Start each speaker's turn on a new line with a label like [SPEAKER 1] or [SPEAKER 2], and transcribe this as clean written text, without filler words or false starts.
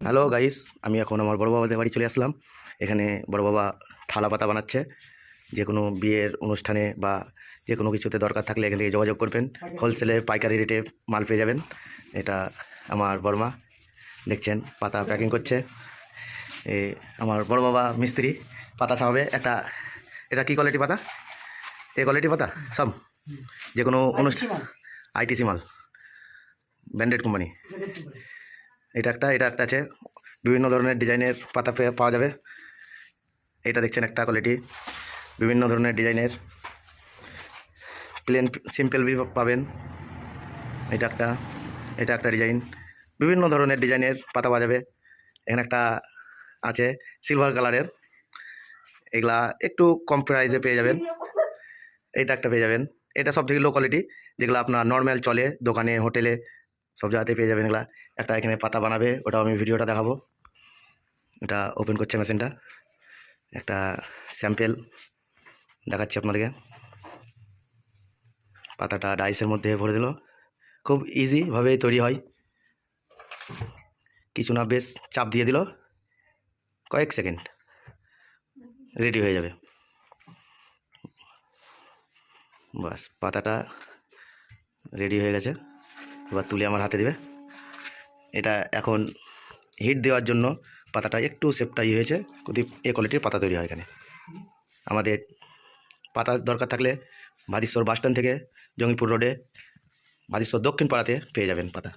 [SPEAKER 1] Hello guys, আমি এখন আমার বড় বাবাদের বাড়ি চলে আসলাম। এখানে বড় বাবা থালা পাতা বানাচ্ছে। যে কোনো বিয়ের অনুষ্ঠানে বা যে কোনো কিছুতে দরকার থাকলে এখান থেকে যোগাযোগ করবেন। হোলসেলে পাইকারি রেটে মাল পেয়ে যাবেন। এটা আমার বড়মা দেখছেন পাতা প্যাকিং করছে। এ আমার বড় বাবা মিস্ত্রি পাতা ছাপাবে। এটা কি কোয়ালিটি পাতা? এ কোয়ালিটি পাতা সব যে কোনো অনুষ্ঠান আইটিসি মাল, ব্র্যান্ডেড কোম্পানি। এটা একটা আছে, বিভিন্ন ধরনের ডিজাইনের পাতা পাওয়া যাবে। এটা দেখছেন একটা কোয়ালিটি, বিভিন্ন ধরনের ডিজাইনের প্লেন সিম্পল বি পাবেন। এটা একটা ডিজাইন, বিভিন্ন ধরনের ডিজাইনের পাতা পাওয়া যাবে। এখানে একটা আছে সিলভার কালারের, এগুলা একটু কম প্রাইসে পেয়ে যাবেন। এটা একটা পেয়ে যাবেন। এটা সব থেকে লো কোয়ালিটি, যেগুলো আপনার নর্মাল চলে দোকানে হোটেলে সব জায়গাতে পেয়ে যাবেন। এগুলা একটা এখানে পাতা বানাবে, ওটাও আমি ভিডিওটা দেখাবো। এটা ওপেন করছে মেশিনটা, একটা স্যাম্পেল দেখাচ্ছি আপনাদেরকে। পাতাটা ডাইসের মধ্যে ভরে দিল, খুব ইজিভাবেই তৈরি হয়। কিছু না, বেশ চাপ দিয়ে দিল, কয়েক সেকেন্ড রেডি হয়ে যাবে। বাস, পাতাটা রেডি হয়ে গেছে। এবার তুলে আমার হাতে দিবে। এটা এখন হিট দেওয়ার জন্য পাতাটা একটু শেপটা হয়েছে, কিন্তু এ কোয়ালিটির পাতা তৈরি হয় এখানে। আমাদের পাতা দরকার থাকলে ভাদিশ্বর বাসস্ট্যান্ড থেকে জঙ্গিপুর রোডে ভাদিশ্বর দক্ষিণ পাড়াতে পেয়ে যাবেন পাতা।